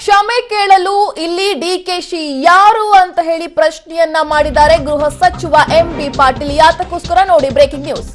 ಕ್ಷಮೆ ಕೇಳಲು ಇಲ್ಲಿ ಡಿಕೆಶಿ ಯಾರು ಅಂತ ಹೇಳಿ ಪ್ರಶ್ನೆಯನ್ನ ಮಾಡಿದ್ದಾರೆ ಗೃಹ ಸಚಿವ ಎಂಬಿ ಪಾಟೀಲ್. ಯಾತಕ್ಕೋಸ್ಕರ ನೋಡಿ ಬ್ರೇಕಿಂಗ್ ನ್ಯೂಸ್.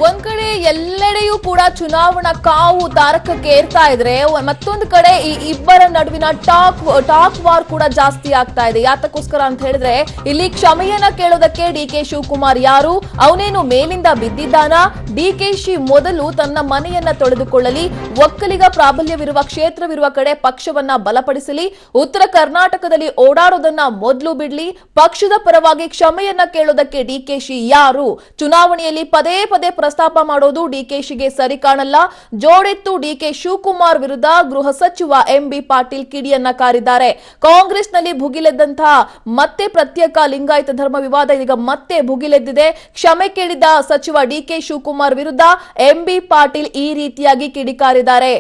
ಒಂದ್ ಕಡೆ ಎಲ್ಲೆಡೆಯೂ ಕೂಡ ಚುನಾವಣಾ ಕಾವು ತಾರಕಕ್ಕೆ ಏರ್ತಾ ಇದ್ರೆ, ಮತ್ತೊಂದು ಕಡೆ ಈ ಇಬ್ಬರ ನಡುವಿನ ಟಾಕ್ ವಾರ್ ಕೂಡ ಜಾಸ್ತಿ ಆಗ್ತಾ ಇದೆ. ಯಾತಕ್ಕೋಸ್ಕರ ಅಂತ ಹೇಳಿದ್ರೆ, ಇಲ್ಲಿ ಕ್ಷಮೆಯನ್ನ ಕೇಳೋದಕ್ಕೆ ಡಿಕೆ ಶಿವಕುಮಾರ್ ಯಾರು, ಅವನೇನು ಮೇಲಿಂದ ಬಿದ್ದಿದ್ದಾನ? ಡಿಕೆಶಿ ಮೊದಲು ತನ್ನ ಮನೆಯನ್ನ ತೊಳೆದುಕೊಳ್ಳಲಿ, ಒಕ್ಕಲಿಗ ಪ್ರಾಬಲ್ಯವಿರುವ ಕ್ಷೇತ್ರವಿರುವ ಕಡೆ ಪಕ್ಷವನ್ನ ಬಲಪಡಿಸಲಿ, ಉತ್ತರ ಕರ್ನಾಟಕದಲ್ಲಿ ಓಡಾಡೋದನ್ನ ಮೊದಲು ಬಿಡ್ಲಿ, ಪಕ್ಷದ ಪರವಾಗಿ ಕ್ಷಮೆಯನ್ನ ಕೇಳೋದಕ್ಕೆ ಡಿಕೆಶಿ ಯಾರು? ಚುನಾವಣೆಯಲ್ಲಿ ಪದೇ ಪದೇ ಪ್ರಸ್ತಾಪ ಮಾಡೋದು ಡಿಕೆಶಿಗೆ ಸರಿ ಕಾಣಲ್ಲ. ಜೋಡೆತ್ತು ಡಿಕೆ ಶಿವಕುಮಾರ್ ವಿರುದ್ಧ ಗೃಹ ಸಚಿವ ಎಂಬಿ ಪಾಟೀಲ್ ಕಿಡಿಯನ್ನ ಕಾರಿದ್ದಾರೆ. ಕಾಂಗ್ರೆಸ್ನಲ್ಲಿ ಭುಗಿಲೆದ್ದಂತಹ ಮತ್ತೆ ಪ್ರತ್ಯೇಕ ಲಿಂಗಾಯತ ಧರ್ಮ ವಿವಾದ ಇದೀಗ ಮತ್ತೆ ಭುಗಿಲೆದ್ದಿದೆ. ಕ್ಷಮೆ ಕೇಳಿದ ಸಚಿವ ಡಿಕೆ ಶಿವಕುಮಾರ್ ವಿರುದ್ಧ ಎಂಬಿ ಪಾಟೀಲ್ ಈ ರೀತಿಯಾಗಿ ಕಿಡಿಕಾರಿದ್ದಾರೆ.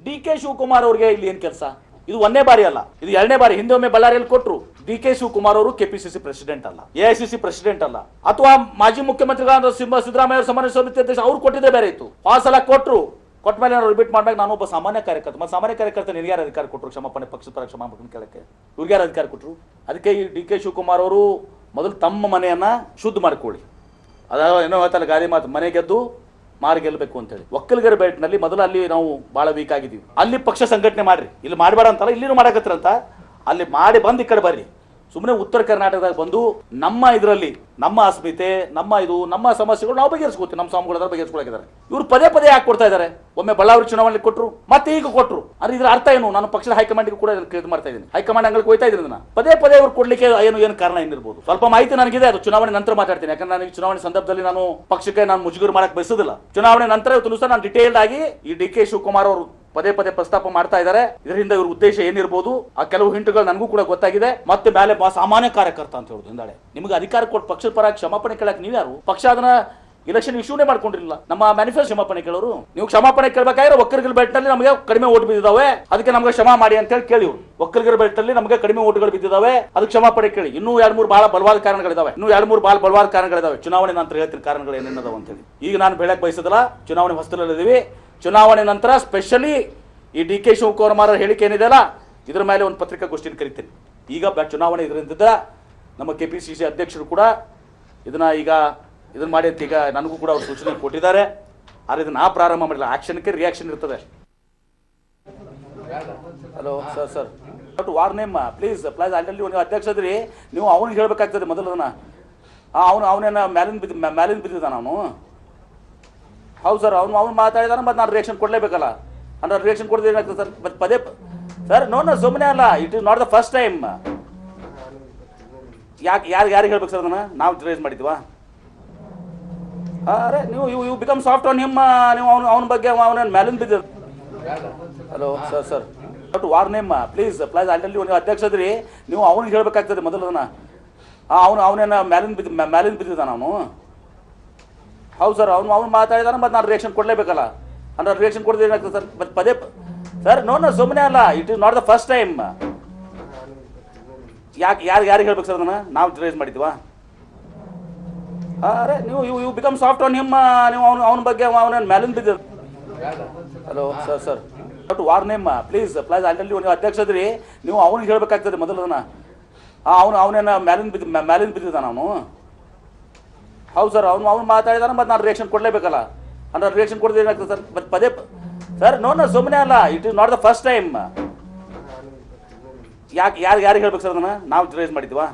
ಡಿಕೆ ಶಿವಕುಮಾರ್ ಅವರಿಗೆ ಇಲ್ಲಿ ಏನ್ ಕೆಲಸ? ಇದು ಒಂದೇ ಬಾರಿ ಅಲ್ಲ, ಇದು ಎರಡನೇ ಬಾರಿ. ಹಿಂದೆ ಒಮ್ಮೆ ಬಳ್ಳಾರಿಯಲ್ಲಿ ಕೊಟ್ಟರು. ಡಿಕೆ ಶಿವಕುಮಾರ್ ಅವರು ಕೆಪಿಸಿಸಿ ಪ್ರೆಸಿಡೆಂಟ್ ಅಲ್ಲ, ಎಐಸಿಸಿ ಪ್ರೆಸಿಡೆಂಟ್ ಅಲ್ಲ, ಅಥವಾ ಮಾಜಿ ಮುಖ್ಯಮಂತ್ರಿಗಳಾದ ಸಿದ್ದರಾಮಯ್ಯ ಅವರು ಸಮನ್ವಯ ಸಮಿತಿ ಅಧ್ಯಕ್ಷ, ಅವ್ರು ಕೊಟ್ಟಿದ್ದೇ ಬೇರೆ ಇತ್ತು. ಆ ಸಲ ಕೊಟ್ಟರು. ಕೊಟ್ಟ ಮೇಲೆ ನಾನು ರಿಪೀಟ್ ಮಾಡ್ಬೇಕು, ನಾನು ಒಬ್ಬ ಸಾಮಾನ್ಯ ಕಾರ್ಯಕರ್ತ. ಮತ್ತೆ ಸಾಮಾನ್ಯ ಕಾರ್ಯಕರ್ತ ನಿನಗೆ ಯಾರು ಅಧಿಕಾರ ಕೊಟ್ಟರು ಕ್ಷಮಾಪಣೆ, ಪಕ್ಷದ ಪರ ಕ್ಷಮಾಪಣೆ ಕೇಳಕ್ಕೆ? ಇವ್ರಿಗೆ ಯಾರು ಅಧಿಕಾರ ಕೊಟ್ಟರು? ಅದಕ್ಕೆ ಈ ಡಿಕೆ ಶಿವಕುಮಾರ್ ಅವರು ಮೊದಲು ತಮ್ಮ ಮನೆಯನ್ನ ಶುದ್ಧ ಮಾಡ್ಕೊಳ್ಳಿ. ಅದಾವ ಏನೋ ಹೇಳ್ತಾರೆ ಗಾದಿ ಮಾತು, ಮನೆ ಗೆದ್ದು ಮಾರು ಗೆಲ್ಲಬೇಕು ಅಂತ ಹೇಳಿ. ಒಕ್ಕಲಿಗರ ಬೆಲ್ಟ್ನಲ್ಲಿ ಮೊದಲು ಅಲ್ಲಿ ನಾವು ಬಹಳ ವೀಕ್ ಆಗಿದ್ದೀವಿ. ಅಲ್ಲಿ ಪಕ್ಷ ಸಂಘಟನೆ ಮಾಡ್ರಿ, ಇಲ್ಲಿ ಮಾಡಬೇಡ ಅಂತಲ್ಲ, ಇಲ್ಲಿನೂ ಮಾಡಕತ್ತಿರಂತ. ಅಲ್ಲಿ ಮಾಡಿ ಬಂದು ಈ ಕಡೆ ಬರ್ರಿ. ಸುಮ್ಮನೆ ಉತ್ತರ ಕರ್ನಾಟಕದಾಗ ಬಂದು ನಮ್ಮ ಇದರಲ್ಲಿ ನಮ್ಮ ಅಸ್ಮಿತೆ, ನಮ್ಮ ಸಮಸ್ಯೆಗಳು ನಾವು ಬಗೆಹರಿಸ್ಕೋತೀವಿ, ನಮ್ಮ ಸ್ವಾಮಿಗಳ ಬಗೆಹರಿಸ್ಕೊಳಕಿದ್ದಾರೆ. ಇವ್ರು ಪದೇ ಪದೇ ಯಾಕೆ ಕೊಡ್ತಾ ಇದ್ದಾರೆ? ಒಮ್ಮೆ ಬಳ್ಳಾರಿ ಚುನಾವಣೆ ಕೊಟ್ಟರು, ಮತ್ತೆ ಈಗ ಕೊಟ್ಟರು. ಅಂದ್ರೆ ಇದ್ರ ಅರ್ಥ ಏನು? ನಾನು ಪಕ್ಷದ ಹೈಕಮಾಂಡ್ಗೆ ಕೂಡ ಇದು ಮಾಡ್ತಾ ಇದ್ದೀನಿ, ಹೈಕಮಾಂಡ್ ಅಂಗಳಿಗೆ ಹೋಗ್ತಾ ಇದ್ದೀನಿ. ನಾನು ಪದೇ ಪದೇ ಇವ್ರು ಕೊಡ್ಲಿಕ್ಕೆ ಏನು ಕಾರಣ ಏನಿರ್ಬೋದು? ಸ್ವಲ್ಪ ಮಾಹಿತಿ ನನಗಿದೆ, ಅದು ಚುನಾವಣೆ ನಂತರ ಮಾತಾಡ್ತೀನಿ. ಯಾಕಂದ್ರೆ ನನಗೆ ಚುನಾವಣೆ ಸಂದರ್ಭದಲ್ಲಿ ನಾನು ಪಕ್ಷಕ್ಕೆ ನಾನು ಮುಜುಗರ ಮಾಡಕ್ ಬಯಸೋದಿಲ್ಲ. ಚುನಾವಣೆ ನಂತರ ಇವತ್ತು ನಾನು ಡಿಟೇಲ್ಡ್ ಆಗಿ ಈ ಡಿಕೆ ಶಿವಕುಮಾರ್ ಅವರು ಪದೇ ಪದೇ ಪ್ರಸ್ತಾಪ ಮಾಡ್ತಾ ಇದ್ದಾರೆ. ಇದರಿಂದ ಇವ್ರ ಉದ್ದೇಶ ಏನಿರ್ಬೋದು ಆ ಕೆಲವು ಹಿಂಟುಗಳು ನನಗೂ ಕೂಡ ಗೊತ್ತಾಗಿದೆ. ಮತ್ತೆ ಮೇಲೆ ಸಾಮಾನ್ಯ ಕಾರ್ಯಕರ್ತ ಅಂತ ಹೇಳುದು ಹಿಂದಾಳೆ. ನಿಮಗೆ ಅಧಿಕಾರ ಕೊಟ್ಟು ಪಕ್ಷದ ಪರ ಕ್ಷಮಾಪಣೆ ಕೇಳಕ್ ನೀವು ಯಾರು? ಪಕ್ಷ ಅದನ್ನ ಇಲೆಕ್ಷನ್ ಇಶ್ಯೂನೇ ಮಾಡ್ಕೊಂಡಿರಲಿಲ್ಲ. ನಮ್ಮ ಮ್ಯಾನಿಫೆಸ್ಟೋ ಕ್ಷಮಾಪಣೆ ಕೇಳೋರು. ನೀವು ಕ್ಷಮಾಪಣೆ ಕೇಳಬೇಕಾದ್ರೆ ಒಕ್ಕಲಿಗರ ಬೆಲ್ಟ್ನಲ್ಲಿ ನಮಗೆ ಕಡಿಮೆ ಓಟ್ ಬಿದ್ದಿದ್ದಾವೆ, ಅದಕ್ಕೆ ನಮಗೆ ಕ್ಷಮಾ ಮಾಡಿ ಅಂತ ಹೇಳಿ ಕೇಳಿ. ಒಕ್ಕಲಿಗರ ಬೆಲ್ಟ್ನಲ್ಲಿ ನಮಗೆ ಕಡಿಮೆ ಓಟ್ಗಳು ಬಿದ್ದಿದ್ದಾವೆ, ಅದಕ್ಕೆ ಕ್ಷಮಾಪಣೆ ಕೇಳಿ. ಇನ್ನೂ 2-3 ಬಹಳ ಬಲವಾದ ಕಾರಣಗಳಿದಾವೆ. ಚುನಾವಣೆ ನಂತರ ಹೇಳ್ತೀನಿ ಕಾರಣಗಳು ಏನೇನದಾವ ಅಂತ ಹೇಳಿ. ಈಗ ನಾನು ಹೇಳಕ್ ಬಯಸೋದಿಲ್ಲ, ಚುನಾವಣೆ ಹೊಸದಲ್ಲಿದ್ದೀವಿ. ಚುನಾವಣೆ ನಂತರ ಸ್ಪೆಷಲಿ ಈ ಡಿಕೆ ಶಿವಕುಮಾರ್ ಹೇಳಿಕೆ ಏನಿದೆಯಲ್ಲ, ಇದ್ರ ಮೇಲೆ ಒಂದು ಪತ್ರಿಕಾಗೋಷ್ಠಿನ ಕರಿತೀನಿ. ಈಗ ಚುನಾವಣೆ ಇದರಿಂದ ನಮ್ಮ ಕೆಪಿಸಿಸಿ ಅಧ್ಯಕ್ಷರು ಕೂಡ ಇದನ್ನ ಮಾಡಿ ಅಂತ ಈಗ ನನಗೂ ಕೂಡ ಅವ್ರು ಸೂಚನೆ ಕೊಟ್ಟಿದ್ದಾರೆ. ಆದರೆ ಇದನ್ನ ಪ್ರಾರಂಭ ಮಾಡಿಲ್ಲ, ಆಕ್ಷನ್ಗೆ ರಿಯಾಕ್ಷನ್ ಇರ್ತದೆ. Hello sir but your name please ಅಲ್ಲಿ ನೀವು ಅಧ್ಯಕ್ಷ ಅದ್ರಿ, ನೀವು ಅವ್ನಿಗೆ ಹೇಳ್ಬೇಕಾಗ್ತದೆ ಮೊದಲದನ್ನ. ಅವನೇನ ಮ್ಯಾಲಿನ ಬಿದ್ದಿದ್ದಾನ ಅವನು. ಹೌದು ಸರ್, ಅವ್ನು ಮಾತಾಡಿದಾನ, ಮತ್ತೆ ನಾನು ರಿಯಾಕ್ಷನ್ ಕೊಡಲೇಬೇಕಲ್ಲ. ಅಂದ್ರೆ ರಿಯಾಕ್ಷನ್ ಕೊಡೋದು ಏನಾಗ್ತದೆ ಸರ್? ಮತ್ತೆ ಪದೇ ಸರ್ ನೋ ಸುಮ್ಮನೆ ಅಲ್ಲ, it is not the first time. ಯಾರಿಗೆ ಹೇಳ್ಬೇಕು ಸರ್ ಅದನ್ನ? ನಾವು ರೇಸ್ ಮಾಡಿದ್ವಾ? ಅರೆ ನೀವು ಬಿಕಮ್ ಸಾಫ್ಟ್ ಆನ್ ಹಿಮ್. ನೀವು ಅವನ ಬಗ್ಗೆ ಅವನೇನು ಮ್ಯಾಲಿನ ಬಿದ್ದ. Hello sir but your name please ಅಲ್ಲಿ ನೀವು ಅಧ್ಯಕ್ಷ ಅದ್ರಿ, ನೀವು ಅವ್ನಿಗೆ ಹೇಳ್ಬೇಕಾಗ್ತದೆ ಮೊದಲದನ್ನ. ಅವನೇನ ಮ್ಯಾಲಿನ ಬಿದ್ದಿದ್ದಾನ ಅವನು. ಹೌದು ಸರ್, ಅವ್ನು ಮಾತಾಡಿದಾನ, ಮತ್ತೆ ನಾನು ರಿಯಾಕ್ಷನ್ ಕೊಡಲೇಬೇಕಲ್ಲ. ಅಂದ್ರೆ ರಿಯಾಕ್ಷನ್ ಕೊಡೋದು ಏನಾಗ್ತದೆ ಸರ್? ಮತ್ತೆ ಪದೇ ಸರ್ ನೋ ಸುಮ್ಮನೆ ಅಲ್ಲ, it is not the first time. ಯಾರಿಗೆ ಹೇಳ್ಬೇಕು ಸರ್ ಅದನ್ನ? ನಾವು ರೇಸ್ ಮಾಡಿದ್ವಾ? ಅರೆ ನೀವು ಬಿಕಮ್ ಸಾಫ್ಟ್ ಆನ್ ಹಿಮ್. ನೀವು ಅವನ ಬಗ್ಗೆ ಅವನೇನು ಮ್ಯಾಲಿನ ಬಿದ್ದ. Hello sir but your name please ಅಲ್ಲಿ ನೀವು ಅಧ್ಯಕ್ಷ ಅದ್ರಿ, ನೀವು ಅವ್ನಿಗೆ ಹೇಳ್ಬೇಕಾಗ್ತದೆ ಮೊದಲದನ್ನ. ಅವನೇನ ಮ್ಯಾಲಿನ ಬಿದ್ದಿದ್ದಾನ ಅವನು. ಹೌದು ಸರ್, ಅವ್ನು ಮಾತಾಡಿದಾನ, ಮತ್ತೆ ನಾನು ರಿಯಾಕ್ಷನ್ ಕೊಡಲೇಬೇಕಲ್ಲ. ಅಂದ್ರೆ ರಿಯಾಕ್ಷನ್ ಕೊಡೋದು ಏನಾಗ್ತದೆ ಸರ್? ಮತ್ತೆ ಪದೇ ಸರ್ ನೋ ಸುಮ್ಮನೆ ಅಲ್ಲ, it is not the first time. ಯಾರಿಗೆ ಹೇಳ್ಬೇಕು ಸರ್ ಅದನ್ನ? ನಾವು ರೇಸ್ ಮಾಡಿದ್ವಾ?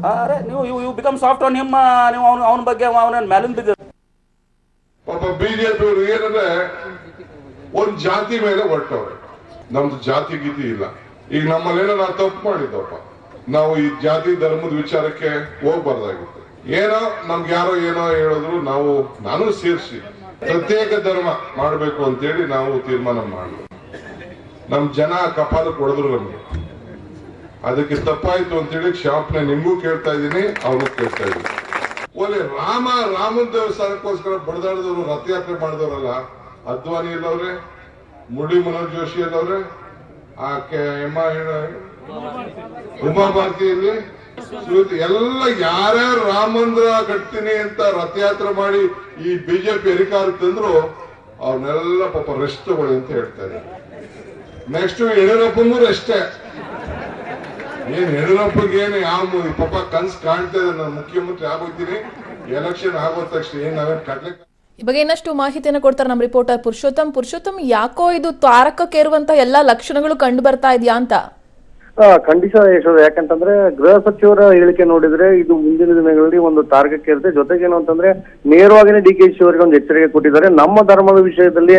ಅರೆ ನೀವು you become soft on him. ನೀವು ಅವನ ಬಗ್ಗೆ ಅವನ ಮ್ಯಾಲಿನ ಬಿದ್ದ ಪಾಪ ಬಿಜೆಪಿ ಅವರು ಏನಂದ್ರೆ ಒಂದ್ ಜಾತಿ ಮೇಲೆ ಹೊರಟವ್ರೆ. ನಮ್ದು ಜಾತಿ ಗೀತಿ ಇಲ್ಲ. ಈಗ ನಮ್ಮಲ್ಲೇನೋ ನಾವು ತಪ್ಪು ಮಾಡಿದ್ದಪ್ಪ, ನಾವು ಈ ಜಾತಿ ಧರ್ಮದ ವಿಚಾರಕ್ಕೆ ಹೋಗ್ಬಾರ್ದಾಗಿತ್ತು. ಏನೋ ನಮ್ಗೆ ಯಾರೋ ಏನೋ ಹೇಳಿದ್ರು ನಾನು ಸೇರಿಸಿ ಪ್ರತ್ಯೇಕ ಧರ್ಮ ಮಾಡಬೇಕು ಅಂತೇಳಿ ನಾವು ತೀರ್ಮಾನ ಮಾಡಿದ್ವಿ. ನಮ್ ಜನ ಕಪಾಲ ಕೊಡಿದ್ರು ನಮ್ಗೆ. ಅದಕ್ಕೆ ತಪ್ಪಾಯ್ತು ಅಂತೇಳಿ ಕ್ಷಮಾಪಣೆ ನಿಮ್ಗೂ ಕೇಳ್ತಾ ಇದ್ದೀನಿ, ಅವ್ರಿಗೂ ಕೇಳ್ತಾ ಇದ್ದೀನಿ. ಒಳ್ಳೆ ರಾಮನ ದೇವಸ್ಥಾನಕ್ಕೋಸ್ಕರ ಬಡದಾಡಿದವರು, ರಥಯಾತ್ರೆ ಮಾಡಿದವರಲ್ಲ, ಅದ್ವಾನಿ ಎಲ್ಲವ್ರೆ, ಮುರಳಿ ಮನೋಹರ್ ಜೋಶಿ ಎಲ್ಲವ್ರೆ, ಉಮಾ ಭಾರತಿಯಲ್ಲಿ ಎಲ್ಲ ಯಾರ್ಯಾರು ರಾಮ ಮಂದಿರ ಕಟ್ತೀನಿ ಅಂತ ರಥಯಾತ್ರೆ ಮಾಡಿ ಈ ಬಿಜೆಪಿ ಅಧಿಕಾರ ತಂದ್ರು ಅವ್ರನ್ನೆಲ್ಲ ಪಾಪ ರೆಸ್ಟ್ ತಗೊಳ್ಳಿ ಅಂತ ಹೇಳ್ತಾ ಇದ್ದಾರೆ. ನೆಕ್ಸ್ಟ್ ಯಡಿಯೂರಪ್ಪನೂ ರೆಸ್ಟೇ. ಯಡಿಯೂರಪ್ಪಗೆ ಏನು ಯಾವ ಪಾಪ ಕನ್ಸು ಕಾಣ್ತಾ ಇದೆ, ನಾನು ಮುಖ್ಯಮಂತ್ರಿ ಆಗೋಗ್ತೀನಿ, ಎಲೆಕ್ಷನ್ ಆಗೋ ತಕ್ಷಣ ನಾವೇನು ಕಟ್ಲೆ. ಈ ಬಗ್ಗೆ ಇನ್ನಷ್ಟು ಮಾಹಿತಿಯನ್ನು ಕೊಡ್ತಾರೆ ನಮ್ಮ ರಿಪೋರ್ಟರ್ ಪುರುಷೋತ್ತಮ್. ಯಾಕೋ ಇದು ತಾರಕಕ್ಕೇರುವಂತ ಎಲ್ಲಾ ಲಕ್ಷಣಗಳು ಕಂಡು ಬರ್ತಾ ಇದೆಯಾ ಅಂತ? ಖಂಡಿತ ಯಶೋಧ. ಯಾಕಂತಂದ್ರೆ ಗೃಹ ಸಚಿವರ ಹೇಳಿಕೆ ನೋಡಿದ್ರೆ ಇದು ಮುಂದಿನ ದಿನಗಳಲ್ಲಿ ಒಂದು ತಾರಕಕ್ಕೆ ಇರುತ್ತೆ. ಜೊತೆಗೇನು ಅಂತಂದ್ರೆ ನೇರವಾಗಿನೇ DK ಅವರಿಗೆ ಒಂದು ಎಚ್ಚರಿಕೆ ಕೊಟ್ಟಿದ್ದಾರೆ. ನಮ್ಮ ಧರ್ಮದ ವಿಷಯದಲ್ಲಿ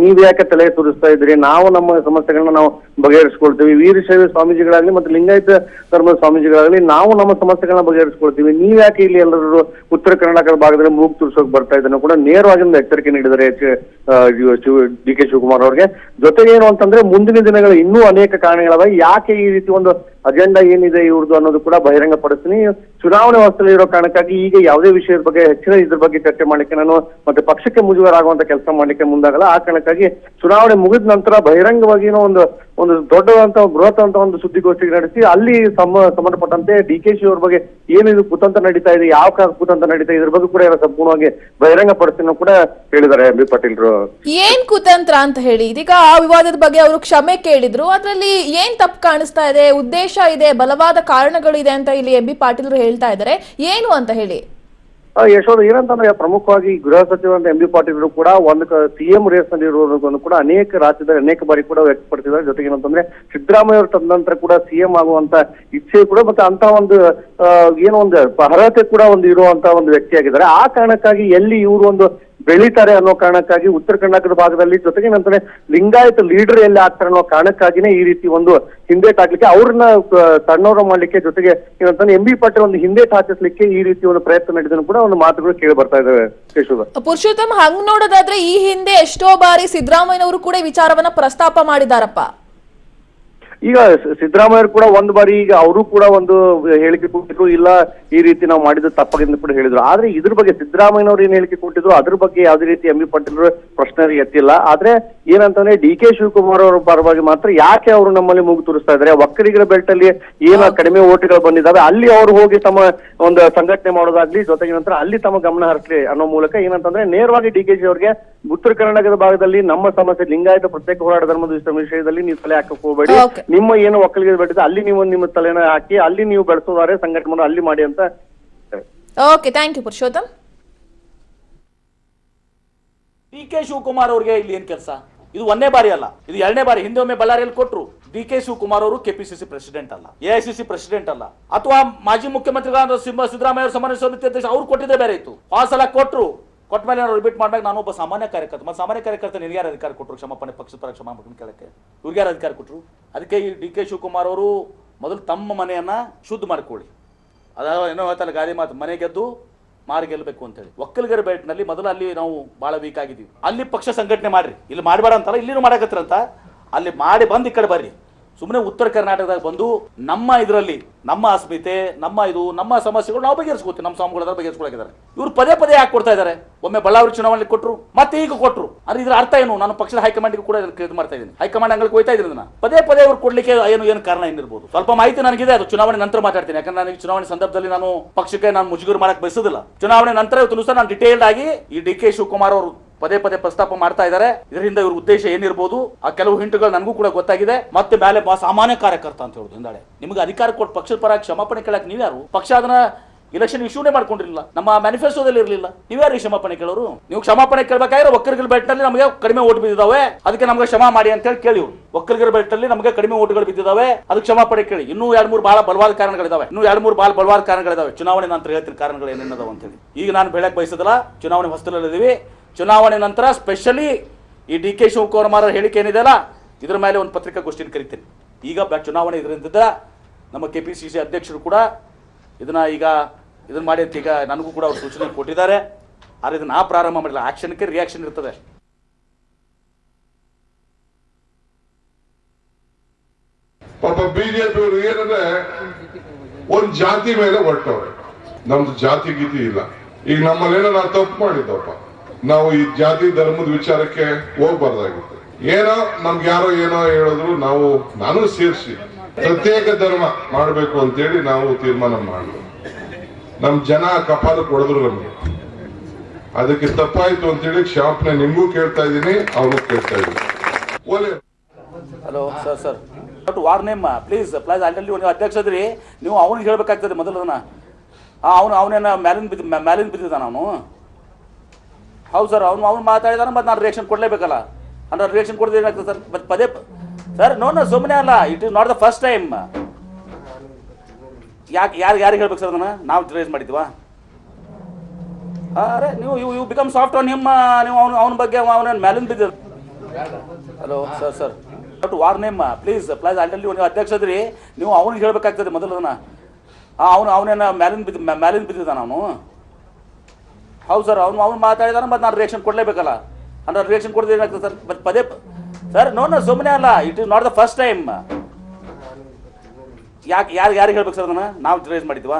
ನೀವ್ ಯಾಕೆ ತಲೆ ತೋರಿಸ್ತಾ ಇದ್ರಿ, ನಾವು ನಮ್ಮ ಸಮಸ್ಯೆಗಳನ್ನ ನಾವು ಬಗೆಹರಿಸ್ಕೊಳ್ತೀವಿ. ವೀರಶೈವ ಸ್ವಾಮೀಜಿಗಳಾಗ್ಲಿ ಮತ್ತೆ ಲಿಂಗಾಯತ ಧರ್ಮದ ಸ್ವಾಮೀಜಿಗಳಾಗ್ಲಿ ನಾವು ನಮ್ಮ ಸಮಸ್ಯೆಗಳನ್ನ ಬಗೆಹರಿಸ್ಕೊಳ್ತೀವಿ. ನೀವ್ ಯಾಕೆ ಇಲ್ಲಿ ಎಲ್ಲರೂ ಉತ್ತರ ಕರ್ನಾಟಕದ ಭಾಗದಲ್ಲಿ ಮೂಗು ತುರ್ಸೋಕ್ ಬರ್ತಾ ಇದ್ದನ್ನು ಕೂಡ ನೇರವಾಗಿ ಒಂದು ಎಚ್ಚರಿಕೆ ನೀಡಿದ್ದಾರೆ DK ಶಿವಕುಮಾರ್ ಅವ್ರಿಗೆ. ಜೊತೆಗೇನು ಅಂತಂದ್ರೆ ಮುಂದಿನ ದಿನಗಳು ಇನ್ನೂ ಅನೇಕ ಕಾರಣಗಳವ ಯಾಕೆ ಈ ರೀತಿ ಒಂದು ಅಜೆಂಡಾ ಏನಿದೆ ಇವ್ರದ್ದು ಅನ್ನೋದು ಕೂಡ ಬಹಿರಂಗ ಪಡಿಸ್ತೀನಿ. ಚುನಾವಣೆ ಹೊಸದಲ್ಲಿ ಇರೋ ಕಾರಣಕ್ಕಾಗಿ ಈಗ ಯಾವುದೇ ವಿಷಯದ ಬಗ್ಗೆ ಹೆಚ್ಚಿನ ಇದ್ರ ಬಗ್ಗೆ ಚರ್ಚೆ ಮಾಡ್ಲಿಕ್ಕೆ ನಾನು ಮತ್ತೆ ಪಕ್ಷಕ್ಕೆ ಮುಜುಗರ ಆಗುವಂತ ಕೆಲಸ ಮಾಡ್ಲಿಕ್ಕೆ ಮುಂದಾಗಲ್ಲ. ಆ ಕಾರಣಕ್ಕಾಗಿ ಚುನಾವಣೆ ಮುಗಿದ ನಂತರ ಬಹಿರಂಗವಾಗಿ ಒಂದು ದೊಡ್ಡದಂತ ಬೃಹತ್ ಅಂತ ಒಂದು ಸುದ್ದಿಗೋಷ್ಠಿ ನಡೆಸಿ ಅಲ್ಲಿ ಸಂಬಂಧಪಟ್ಟಂತೆ DK ಅವ್ರ ಬಗ್ಗೆ ಏನಿದು ಕುತಂತ್ರ ನಡೀತಾ ಇದೆ, ಯಾವ ಕುತಂತ್ರ ನಡೀತಾ ಇದೆ, ಇದ್ರ ಬಗ್ಗೆ ಕೂಡ ಸಂಪೂರ್ಣವಾಗಿ ಬಹಿರಂಗ ಪಡಿಸ್ತೀನಿ ಕೂಡ ಹೇಳಿದ್ದಾರೆ MB ಪಾಟೀಲ್ರು. ಏನ್ ಕುತಂತ್ರ ಅಂತ ಹೇಳಿ ಇದೀಗ ಆ ವಿವಾದದ ಬಗ್ಗೆ ಅವರು ಕ್ಷಮೆ ಕೇಳಿದ್ರು. ಅದ್ರಲ್ಲಿ ಏನ್ ತಪ್ಪು ಕಾಣಿಸ್ತಾ ಇದೆ, ಉದ್ದೇಶ ಇದೆ, ಬಲವಾದ ಕಾರಣಗಳಿದೆ ಅಂತ ಇಲ್ಲಿ MB ಪಾಟೀಲ್ರು ಹೇಳ್ತಾ ಇದ್ದಾರೆ. ಏನು ಅಂತ ಹೇಳಿ? ಯಶೋಧ, ಏನಂತಂದ್ರೆ ಪ್ರಮುಖವಾಗಿ ಗೃಹ ಸಚಿವ MB ಪಾಟೀಲ್ರು ಕೂಡ ಒಂದು CM ರೇಸ್ ನಲ್ಲಿ ಇರುವುದನ್ನು ಕೂಡ ಅನೇಕ ರಾಜ್ಯದಲ್ಲಿ ಅನೇಕ ಬಾರಿ ಕೂಡ ವ್ಯಕ್ತಪಡಿಸಿದ್ದಾರೆ. ಜೊತೆಗೆ ಏನಂತಂದ್ರೆ ಸಿದ್ದರಾಮಯ್ಯ ಅವರು ತಂದ ನಂತರ ಕೂಡ CM ಆಗುವಂತ ಇಚ್ಛೆ ಕೂಡ ಮತ್ತೆ ಅಂತ ಒಂದು ಏನೋ ಒಂದು ಅರ್ಹತೆ ಕೂಡ ಒಂದು ಇರುವಂತ ಒಂದು ವ್ಯಕ್ತಿಯಾಗಿದ್ದಾರೆ. ಆ ಕಾರಣಕ್ಕಾಗಿ ಎಲ್ಲಿ ಇವರು ಒಂದು ಬೆಳೀತಾರೆ ಅನ್ನೋ ಕಾರಣಕ್ಕಾಗಿ ಉತ್ತರ ಕರ್ನಾಟಕದ ಭಾಗದಲ್ಲಿ ಜೊತೆಗೆ ಏನಂತಾನೆ ಲಿಂಗಾಯತ ಲೀಡರ್ ಎಲ್ಲಿ ಆಗ್ತಾರೆ ಅನ್ನೋ ಕಾರಣಕ್ಕಾಗಿನೇ ಈ ರೀತಿ ಒಂದು ಹಿಂದೇಟ್ ಹಾಕ್ಲಿಕ್ಕೆ ಅವ್ರನ್ನ ತಣ್ಣೋರ ಮಾಡ್ಲಿಕ್ಕೆ ಜೊತೆಗೆ ಏನಂತಾನೆ MB ಪಾಟೀಲ್ ಒಂದು ಹಿಂದೇಟ್ ಹಾಕಿಸ್ಲಿಕ್ಕೆ ಈ ರೀತಿ ಒಂದು ಪ್ರಯತ್ನ ನಡೆದನ್ನು ಕೂಡ ಒಂದು ಮಾತುಗಳು ಕೇಳಿ ಬರ್ತಾ ಇದಾವೆ. ಪುರುಷೋತ್ತಮ್, ಹಂಗ್ ನೋಡೋದಾದ್ರೆ ಈ ಹಿಂದೆ ಎಷ್ಟೋ ಬಾರಿ ಸಿದ್ದರಾಮಯ್ಯನವರು ಕೂಡ ವಿಚಾರವನ್ನ ಪ್ರಸ್ತಾಪ ಮಾಡಿದಾರಪ್ಪ. ಈಗ ಸಿದ್ದರಾಮಯ್ಯ ಕೂಡ ಒಂದು ಬಾರಿ ಈಗ ಅವರು ಕೂಡ ಒಂದು ಹೇಳಿಕೆ ಕೊಟ್ಟಿದ್ರು, ಇಲ್ಲ ಈ ರೀತಿ ನಾವು ಮಾಡಿದ್ದು ತಪ್ಪಾಗಿದ್ದು ಕೂಡ ಹೇಳಿದ್ರು. ಆದ್ರೆ ಇದ್ರ ಬಗ್ಗೆ ಸಿದ್ದರಾಮಯ್ಯನವ್ರು ಏನ್ ಹೇಳಿಕೆ ಕೊಟ್ಟಿದ್ರು ಅದ್ರ ಬಗ್ಗೆ ಯಾವ್ದೇ ರೀತಿ MB ಪಾಟೀಲ್ ಪ್ರಶ್ನೆ ಎತ್ತಿಲ್ಲ. ಆದ್ರೆ ಏನಂತಂದ್ರೆ DK ಶಿವಕುಮಾರ್ ಅವರ ಪರವಾಗಿ ಮಾತ್ರ ಯಾಕೆ ಅವರು ನಮ್ಮಲ್ಲಿ ಮೂಗು ತೋರಿಸ್ತಾ ಇದ್ದಾರೆ, ಒಕ್ಕಲಿಗರ ಬೆಲ್ಟ್ ಅಲ್ಲಿ ಏನೋ ಕಡಿಮೆ ಓಟುಗಳು ಬಂದಿದ್ದಾವೆ ಅಲ್ಲಿ ಅವರು ಹೋಗಿ ತಮ್ಮ ಒಂದು ಸಂಘಟನೆ ಮಾಡೋದಾಗ್ಲಿ ಜೊತೆಗೆ ನಂತರ ಅಲ್ಲಿ ತಮ್ಮ ಗಮನ ಹರಿಸಲಿ ಅನ್ನೋ ಮೂಲಕ ಏನಂತಂದ್ರೆ ನೇರವಾಗಿ DK ಅವ್ರಿಗೆ ಉತ್ತರ ಕರ್ನಾಟಕದ ಭಾಗದಲ್ಲಿ ನಮ್ಮ ಸಮಸ್ಯೆ ಲಿಂಗಾಯತ ಪ್ರತ್ಯೇಕ ಹೋರಾಟ ಧರ್ಮದ ವಿಷಯದಲ್ಲಿ ನೀವು ತಲೆ ಹಾಕಕ್ ಹೋಗಬೇಡಿ, ನಿಮ್ಮ ಏನು ಒಕ್ಕಲಿಗರ ಬೆಲ್ಟ್ ಅಲ್ಲಿ ನೀವು ನಿಮ್ಮ ತಲೆನ ಹಾಕಿ ಅಲ್ಲಿ ನೀವು ಬೆಳೆಸೋದಾರೆ ಸಂಘಟನೆ ಅಲ್ಲಿ ಮಾಡಿ ಅಂತ. Okay, thank you Purushottam. DK Shivakumar ಅವ್ರಿಗೆ ಇಲ್ಲಿ ಏನ್ ಕೆಲಸ? ಇದು ಒಂದೇ ಬಾರಿ ಅಲ್ಲ, ಇದು ಎರಡನೇ ಬಾರಿ. ಹಿಂದೆ ಒಮ್ಮೆ ಬಳ್ಳಾರಿಯಲ್ಲಿ ಕೊಟ್ಟರು. DK ಶಿವಕುಮಾರ್ ಅವರು KPCC ಪ್ರೆಸಿಡೆಂಟ್ ಅಲ್ಲ, AICC ಪ್ರೆಸಿಡೆಂಟ್ ಅಲ್ಲ. ಅಥವಾ ಮಾಜಿ ಮುಖ್ಯಮಂತ್ರಿಗಳಾದ ಸಿದ್ದರಾಮಯ್ಯ ಅವರು ಸಮನ್ವಯ ಸಮಿತಿ ಅಧ್ಯಕ್ಷ, ಅವ್ರು ಕೊಟ್ಟಿದ್ದೇ ಬೇರೆ ಇತ್ತು. ಆ ಸಲ ಕೊಟ್ಟರು, ಕೊಟ್ಟ ಮೇಲೆ ನಾನು ರಿಪೀಟ್ ಮಾಡ್ಬೇಕು. ನಾನು ಒಬ್ಬ ಸಾಮಾನ್ಯ ಕಾರ್ಯಕರ್ತ. ಮತ್ತೆ ಸಾಮಾನ್ಯ ಕಾರ್ಯಕರ್ತ ನಿನ್ಗೆ ಯಾರು ಅಧಿಕಾರ ಕೊಟ್ಟರು ಕ್ಷಮಾಪಣೆ, ಪಕ್ಷದ ಪರ ಕ್ಷಮಾಪಣೆ ಕೇಳಕ್ಕೆ? ಇವ್ರಿಗೆ ಯಾರು ಅಧಿಕಾರ ಕೊಟ್ಟರು? ಅದಕ್ಕೆ ಈ DK ಶಿವಕುಮಾರ್ ಅವರು ಮೊದಲು ತಮ್ಮ ಮನೆಯನ್ನ ಶುದ್ಧ ಮಾಡ್ಕೊಳ್ಳಿ. ಅದಾವ ಏನೋ ಹೇಳ್ತಲ್ಲ ಗಾದಿ ಮಾತು, ಮನೆ ಗೆದ್ದು ಮಾರಿ ಗೆಲ್ಲಬೇಕು ಅಂತೇಳಿ. ಒಕ್ಕಲಿಗರ ಬೆಲ್ಟ್ನಲ್ಲಿ ಮೊದಲು ಅಲ್ಲಿ ನಾವು ಭಾಳ ವೀಕ್ ಆಗಿದ್ದೀವಿ. ಅಲ್ಲಿ ಪಕ್ಷ ಸಂಘಟನೆ ಮಾಡ್ರಿ, ಇಲ್ಲಿ ಮಾಡಬೇಡ ಅಂತಲ್ಲ, ಇಲ್ಲಿನೂ ಮಾಡಕತ್ತಿರಂತ. ಅಲ್ಲಿ ಮಾಡಿ ಬಂದು ಈ ಕಡೆ ಬರ್ರಿ. ಸುಮ್ಮನೆ ಉತ್ತರ ಕರ್ನಾಟಕದಾಗ ಬಂದು ನಮ್ಮ ಇದರಲ್ಲಿ ನಮ್ಮ ಅಸ್ಮಿತೆ, ನಮ್ಮ ಸಮಸ್ಯೆಗಳು ನಾವು ಬಗೆಹರಿಸ್ಕೋತೀವಿ, ನಮ್ಮ ಸ್ವಾಮಿಗಳ ಬಗೆಹರಿಸ್ಕೊಳಕಿದ್ದಾರೆ. ಇವ್ರು ಪದೇ ಪದೇ ಯಾಕೆ ಕೊಡ್ತಾ ಇದ್ದಾರೆ? ಒಮ್ಮೆ ಬಳ್ಳಾರಿ ಚುನಾವಣೆ ಕೊಟ್ಟರು, ಮತ್ತೆ ಈಗ ಕೊಟ್ಟರು. ಅಂದ್ರೆ ಇದ್ರ ಅರ್ಥ ಏನು? ನಾನು ಪಕ್ಷದ ಹೈಕಮಾಂಡ್ಗೆ ಕೂಡ ಇದು ಮಾಡ್ತಾ ಇದ್ದೀನಿ, ಹೈಕಮಾಂಡ್ ಅಂಗಳಿಗೆ ಹೋಗ್ತಾ ಇದ್ದೀನಿ. ನಾನು ಪದೇ ಪದೇ ಅವ್ರು ಕೊಡ್ಲಿಕ್ಕೆ ಏನು ಕಾರಣ ಏನಿರ್ಬೋದು? ಸ್ವಲ್ಪ ಮಾಹಿತಿ ನನಗಿದೆ, ಅದು ಚುನಾವಣೆ ನಂತರ ಮಾತಾಡ್ತೀನಿ. ಯಾಕಂದ್ರೆ ನನಗೆ ಚುನಾವಣೆ ಸಂದರ್ಭದಲ್ಲಿ ನಾನು ಪಕ್ಷಕ್ಕೆ ನಾನು ಮುಜುಗರ ಮಾಡಕ್ ಬಯಸೋದಿಲ್ಲ. ಚುನಾವಣೆ ನಂತರ ಇವತ್ತು ಸಹ ನಾನು ಡಿಟೇಲ್ಡ್ ಆಗಿ ಈ DK ಶಿವಕುಮಾರ್ ಅವರು ಪದೇ ಪದೇ ಪ್ರಸ್ತಾಪ ಮಾಡ್ತಾ ಇದ್ದಾರೆ. ಇದರಿಂದ ಇವ್ರ ಉದ್ದೇಶ ಏನಿರ್ಬೋದು ಆ ಕೆಲವು ಹಿಂಟುಗಳು ನನಗೂ ಕೂಡ ಗೊತ್ತಾಗಿದೆ. ಮತ್ತೆ ಮೇಲೆ ಸಾಮಾನ್ಯ ಕಾರ್ಯಕರ್ತ ಅಂತ ಹೇಳುದು ಹಿಂದಾಳೆ ನಿಮಗೆ ಅಧಿಕಾರ ಕೊಟ್ಟು ಪಕ್ಷದ ಪರ ಕ್ಷಮಾಪಣೆ ಕೇಳಕ್ ನೀವ್ಯಾರು? ಪಕ್ಷ ಅದನ್ನ ಇಲೆಕ್ಷನ್ ಇಶ್ಯೂನೇ ಮಾಡ್ಕೊಂಡಿರಲಿಲ್ಲ, ನಮ್ಮ ಮ್ಯಾನಿಫೆಸ್ಟೋದಲ್ಲಿ ಇರಲಿಲ್ಲ. ನೀವ್ಯಾರು ಕ್ಷಮಾಪಣೆ ಕೇಳೋರು? ನೀವು ಕ್ಷಮಾಪಣೆ ಕೇಳಬೇಕಾದ್ರೆ ಒಕ್ಕಲಿಗರ ಬೆಟ್ಟಲ್ಲಿ ನಮಗೆ ಕಡಿಮೆ ಓಟ್ ಬಿದ್ದಿದ್ದಾವೆ, ಅದಕ್ಕೆ ನಮಗೆ ಕ್ಷಮಾ ಮಾಡಿ ಅಂತ ಹೇಳಿ ಕೇಳಿ. ಒಕ್ಕಲಿಗರ ಬೆಟ್ಟಲ್ಲಿ ನಮಗೆ ಕಡಿಮೆ ಓಟ್ಗಳು ಬಿದ್ದಿದ್ದಾವೆ, ಅದಕ್ಕೆ ಕ್ಷಮಾಪಣೆ ಕೇಳಿ. ಇನ್ನೂ 2-3 ಬಹಳ ಬಲವಾದ ಕಾರಣಗಳಿದಾವೆ, ಚುನಾವಣೆ ನಂತರ ಹೇಳ್ತೀನಿ ಕಾರಣಗಳು ಏನೇನದಾವ ಅಂತ ಹೇಳಿ. ಈಗ ನಾನು ಹೇಳಕ್ ಬಯಸೋದಲ್ಲ, ಚುನಾವಣೆ ಹೊಸದಲ್ಲಿದ್ದೀವಿ. ಚುನಾವಣೆ ನಂತರ ಸ್ಪೆಷಲಿ ಈ ಡಿ ಕೆ ಶಿವಕುಮಾರ್ ಹೇಳಿಕೆ ಏನಿದೆಯಲ್ಲ, ಇದ್ರ ಮೇಲೆ ಒಂದು ಪತ್ರಿಕಾಗೋಷ್ಠಿನ ಕರಿತೀನಿ. ಈಗ ಚುನಾವಣೆ ಇದರಿಂದ ನಮ್ಮ KPCC ಅಧ್ಯಕ್ಷರು ಕೂಡ ಇದನ್ನ ಮಾಡಿ ಅಂತ ಈಗ ನನಗೂ ಕೂಡ ಅವ್ರು ಸೂಚನೆ ಕೊಟ್ಟಿದ್ದಾರೆ. ಆದರೆ ಇದನ್ನ ಪ್ರಾರಂಭ ಮಾಡಿಲ್ಲ, ಆಕ್ಷನ್ಗೆ ರಿಯಾಕ್ಷನ್ ಇರ್ತದೆ. ಪಾಪ ಬಿಜೆಪಿ ಅವರು ಏನಂದ್ರೆ ಒಂದ್ ಜಾತಿ ಮೇಲೆ ಹೊರಟವ್ರೆ. ನಮ್ದು ಜಾತಿ ಗೀತಿ ಇಲ್ಲ. ಈಗ ನಮ್ಮಲ್ಲೇನೋ ನಾವು ತಪ್ಪು ಮಾಡಿದ್ದಪ್ಪ, ನಾವು ಈ ಜಾತಿ ಧರ್ಮದ ವಿಚಾರಕ್ಕೆ ಹೋಗ್ಬಾರ್ದಾಗಿತ್ತು. ಏನೋ ನಮ್ಗೆ ಯಾರೋ ಏನೋ ಹೇಳಿದ್ರು, ನಾನು ಸೇರಿಸಿ ಪ್ರತ್ಯೇಕ ಧರ್ಮ ಮಾಡಬೇಕು ಅಂತೇಳಿ ನಾವು ತೀರ್ಮಾನ ಮಾಡಿದ್ವಿ. ನಮ್ ಜನ ಕಪಾಲ ಕೊಡಿದ್ರು ನಮ್ಗೆ, ಅದಕ್ಕೆ ತಪ್ಪಾಯ್ತು ಅಂತೇಳಿ ಕ್ಷಮಾಪಣೆ ನಿಮ್ಗೂ ಕೇಳ್ತಾ ಇದ್ದೀನಿ, ಅವ್ರಿಗೂ ಕೇಳ್ತಾ ಇದ್ದೀನಿ. Hello sir but your name please ಅಲ್ಲಿ ನೀವು ಅಧ್ಯಕ್ಷ ಅದ್ರಿ, ನೀವು ಅವ್ನಿಗೆ ಹೇಳ್ಬೇಕಾಗ್ತದೆ ಮೊದಲನ. ಅವನೇನ ಮ್ಯಾಲಿನ ಬಿದ್ದಿದ್ದಾನ ಅವನು. ಹೌದು ಸರ್, ಅವ್ನು ಮಾತಾಡಿದಾನ, ಮತ್ತೆ ನಾನು ರಿಯಾಕ್ಷನ್ ಕೊಡಲೇಬೇಕಲ್ಲ. ಅಂದ್ರೆ ರಿಯಾಕ್ಷನ್ ಕೊಡೋದು ಏನಾಗ್ತದೆ ಸರ್? ಮತ್ತೆ ಪದೇ ಸರ್ ಸುಮ್ಮನೆ ಅಲ್ಲ, it is not the first time. ಯಾರಿಗೆ ಹೇಳ್ಬೇಕು ಸರ್ ಅದನ್ನ? ನಾವು ರೇಸ್ ಮಾಡಿದ್ವಾ? ಅರೆ ನೀವು you become soft on him. ನೀವು ಅವನ ಬಗ್ಗೆ ಅವನೇನು ಮ್ಯಾಲಿನ ಬಿದ್ದ. Hello sir but your name please ಅಲ್ಲಿ ನೀವು ಅಧ್ಯಕ್ಷ ಅದ್ರಿ, ನೀವು ಅವ್ನಿಗೆ ಹೇಳ್ಬೇಕಾಗ್ತದೆ ಮೊದಲನ. ಅವನೇನ ಮ್ಯಾಲಿನ ಬಿದ್ದಿದ್ದಾನ ಅವನು. ಹೌದು ಸರ್, ಅವ್ನು ಮಾತಾಡಿದಾನ, ಮತ್ತೆ ನಾನು ರಿಯಾಕ್ಷನ್ ಕೊಡಲೇಬೇಕಲ್ಲ. ಅಂದ್ರೆ ರಿಯಾಕ್ಷನ್ ಕೊಡೋದು ಏನಾಗ್ತದೆ ಸರ್? ಮತ್ತೆ ಪದೇ ಸರ್ ಸುಮ್ಮನೆ ಅಲ್ಲ, it is not the first time. ಯಾರಿಗೆ ಹೇಳ್ಬೇಕು ಸರ್ ಅದನ್ನ? ನಾವು ರೇಸ್ ಮಾಡಿದ್ವಾ?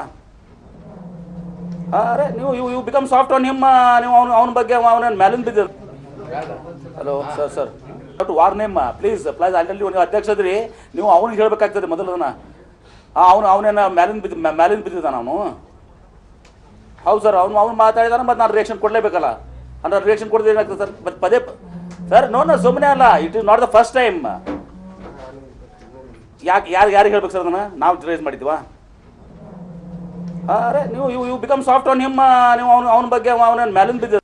ಅರೆ ನೀವು you become soft on him. ನೀವು ಅವನ ಬಗ್ಗೆ ಅವನೇನು ಮ್ಯಾಲಿನ ಬಿದ್ದ. Hello sir but your name please ಅಲ್ಲಿ ನೀವು ಅಧ್ಯಕ್ಷ ಅದ್ರಿ, ನೀವು ಅವ್ನಿಗೆ ಹೇಳ್ಬೇಕಾಗ್ತದೆ ಮೊದಲನ. ಅವನೇನ ಮ್ಯಾಲಿನ ಬಿದ್ದಿದ್ದಾನ ಅವನು. ಹೌದು ಸರ್, ಅವ್ನು ಮಾತಾಡಿದಾನ, ಮತ್ತೆ ನಾನು ರಿಯಾಕ್ಷನ್ ಕೊಡಲೇಬೇಕಲ್ಲ. ಅಂದ್ರೆ ರಿಯಾಕ್ಷನ್ ಕೊಡೋದು ಏನಾಗ್ತದೆ ಸರ್? ಮತ್ತೆ ಪದೇ ಸರ್ ಸುಮ್ಮನೆ ಅಲ್ಲ, it is not the first time. ಯಾರಿಗೆ ಹೇಳ್ಬೇಕು ಸರ್ ಅದನ್ನ? ನಾವು ರೇಸ್ ಮಾಡಿದ್ವಾ? ಅರೆ ನೀವು you become soft on him. ನೀವು ಅವನ ಬಗ್ಗೆ ಅವನೇನು ಮ್ಯಾಲಿನ ಬಿದ್ದ.